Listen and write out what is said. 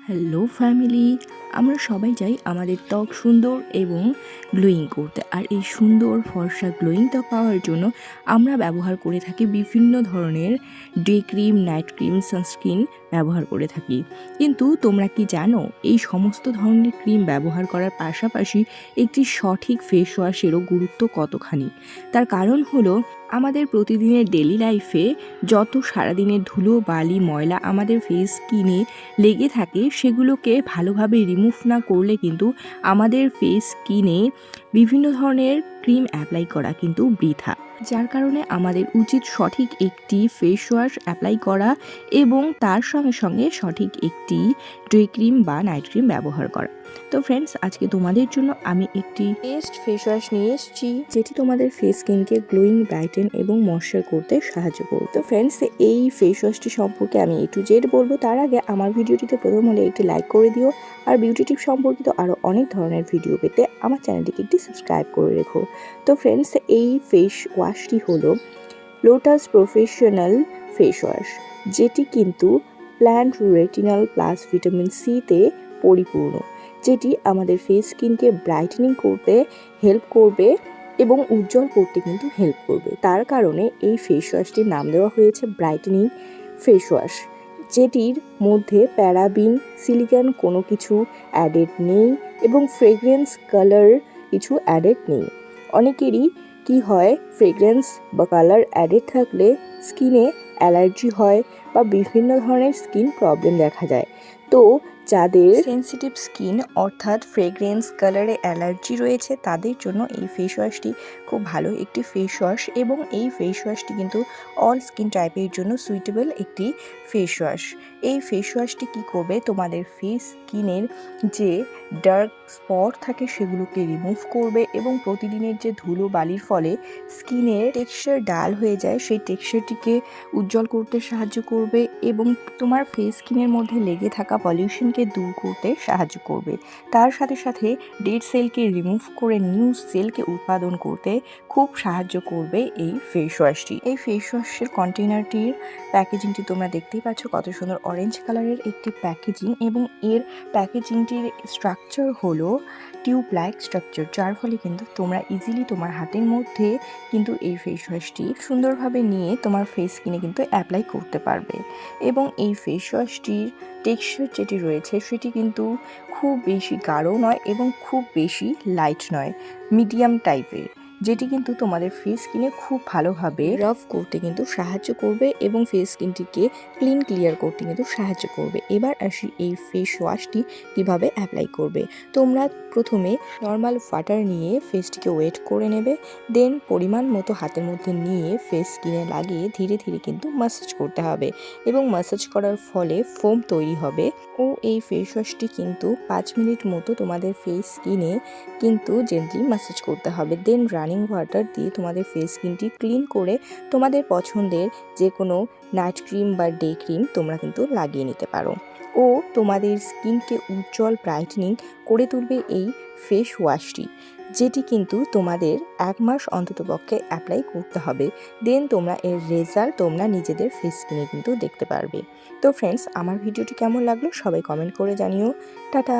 Hello family, আমরা সবাই চাই আমাদের ত্বক সুন্দর এবং গ্লোয়িং করতে। আর এই সুন্দর ফর্সা গ্লোয়িং ত্বক পাওয়ার জন্য আমরা ব্যবহার করে থাকি বিভিন্ন ধরনের day cream, night cream, sunscreen ব্যবহার করে থাকি। কিন্তু তোমরা কি জানো এই সমস্ত ধরনের ক্রিম ব্যবহার করার পাশাপাশি একটি সঠিক ফেস ওয়াশেরও গুরুত্ব কতখানি? তার কারণ হলো আমাদের প্রতিদিনের ডেলি লাইফে যত সারাদিনের ধুলো, বালি, ময়লা আমাদের ফেস স্কিনে লেগে থাকে সেগুলোকে ভালোভাবে রিমুভ না করলে কিন্তু আমাদের ফেস স্কিনে বিভিন্ন ধরনের ক্রিম অ্যাপ্লাই করা কিন্তু বৃথা। যার কারণে আমাদের উচিত সঠিক একটি ফেস ওয়াশ অ্যাপ্লাই করা এবং তার সঙ্গে সঙ্গে সঠিক একটি ডে ক্রিম বা নাইট ক্রিম ব্যবহার করা। তো ফ্রেন্ডস, আজকে তোমাদের জন্য আমি একটি বেস্ট ফেস ওয়াশ নিয়ে এসেছি যেটি তোমাদের ফেস স্কিনকে গ্লোয়িং, ব্রাইটেন এবং ময়শ্চার করতে সাহায্য করবে। তো ফ্রেন্ডস, এই ফেস ওয়াশটি সম্পর্কে আমি A to Z বলবো। তার আগে আমার ভিডিওটিতে প্রথম হলে একটি লাইক করে দিও, আর বিউটি টিপ সম্পর্কিত আরও অনেক ধরনের ভিডিও পেতে আমার চ্যানেলটিকে একটি সাবস্ক্রাইব করে রেখো। তো ফ্রেন্ডস, এই ফেস ওয়াশটি হলো লোটাস প্রফেশনাল ফেস ওয়াশ, যেটি কিন্তু প্ল্যান্ট রেটিনল প্লাস ভিটামিন সিতে পরিপূর্ণ, যেটি আমাদের ফেস স্কিনকে ব্রাইটেনিং করতে হেল্প করবে এবং উজ্জ্বল করতে কিন্তু হেল্প করবে। তার কারণে এই ফেস ওয়াশটির নাম দেওয়া হয়েছে ব্রাইটেনিং ফেস ওয়াশ, যেটির মধ্যে প্যারাবিন, সিলিকন কোনো কিছু অ্যাডেড নেই এবং ফ্রেগ্রেন্স, কালার কিছু অ্যাডেড নেই। অনেকেরই কি হয়, ফ্রেগ্রেন্স বা কালার অ্যাডেড থাকলে স্কিনে অ্যালার্জি হয় বা বিভিন্ন ধরনের স্কিন প্রবলেম দেখা যায়। তো যাদের সেনসিটিভ স্কিন অর্থাৎ ফ্রেগ্রেন্স, কালারে অ্যালার্জি রয়েছে তাদের জন্য এই ফেস ওয়াশটি খুব ভালো একটি ফেস ওয়াশ, এবং এই ফেস ওয়াশটি কিন্তু অল স্কিন টাইপের জন্য সুইটেবল একটি ফেস ওয়াশ। এই ফেস ওয়াশটি কী করবে, তোমাদের ফেস স্কিনের যে ডার্ক স্পট থাকে সেগুলোকে রিমুভ করবে এবং প্রতিদিনের যে ধুলো বালির ফলে স্কিনের টেক্সচার ডাল হয়ে যায় সেই টেক্সচারটিকে উজ্জ্বল করতে সাহায্য করবে এবং তোমার ফেস স্কিনের মধ্যে লেগে থাকা পলিউশনকে দূর করতে সাহায্য করবে। তার সাথে সাথে ডেড সেলকে রিমুভ করে নিউ সেলকে উৎপাদন করতে খুব সাহায্য করবে এই ফেস ওয়াশটি। এই ফেস ওয়াশের কন্টেনারটির প্যাকেজিংটি তোমরা দেখতেই পাচ্ছ, কত সুন্দর অরেঞ্জ কালারের একটি প্যাকেজিং, এবং এর প্যাকেজিংটির স্ট্রাকচার হলো টিউব লাইক স্ট্রাকচার, যার ফলে কিন্তু তোমরা ইজিলি তোমার হাতের মধ্যে কিন্তু এই ফেস ওয়াশটি সুন্দরভাবে নিয়ে তোমার ফেস স্কিনে কিন্তু অ্যাপ্লাই করতে পারবে। এবং এই ফেস ওয়াশটির টেক্সচার যেটি রয়েছে সেটি কিন্তু খুব বেশি গাঢ় নয় এবং খুব বেশি লাইট নয়, মিডিয়াম টাইপের, যেটি কিন্তু তোমাদের ফেস স্কিনে খুব ভালোভাবে রাফ করতে কিন্তু সাহায্য করবে এবং ফেস স্কিনটিকে ক্লিয়ার করতে কিন্তু সাহায্য করবে। এবার আসি এই ফেস ওয়াশটি কিভাবে অ্যাপ্লাই করবে। তোমরা প্রথমে নর্মাল ওয়াটার নিয়ে ফেসটিকে ওয়েট করে নেবে, দেন পরিমাণ মতো হাতের মধ্যে নিয়ে ফেস স্কিনে লাগিয়ে ধীরে ধীরে কিন্তু ম্যাসাজ করতে হবে এবং ম্যাসাজ করার ফলে ফোম তৈরি হবে। ও এই ফেস ওয়াশটি কিন্তু 5 মিনিট মতো তোমাদের ফেস স্কিনে কিন্তু জেন্টলি ম্যাসাজ করতে হবে। দেন রানিং ওয়াটার দিয়ে তোমাদের ফেস স্কিনটি ক্লিন করে তোমাদের পছন্দের যে কোনো নাইট ক্রিম বা ডে ক্রিম তোমরা কিন্তু লাগিয়ে নিতে পারো। ও তোমাদের স্কিনকে উজ্জ্বল, ব্রাইটেনিং করে তুলবে এই ফেস ওয়াশটি, যেটি কিন্তু তোমাদের 1 মাস অন্ততপক্ষে অ্যাপ্লাই করতে হবে। দেন তোমরা এর রেজাল্ট তোমরা নিজেদের ফেস স্কিনে কিন্তু দেখতে পারবে। তো ফ্রেন্ডস, আমার ভিডিওটি কেমন লাগলো সবাই কমেন্ট করে জানিও। টাটা।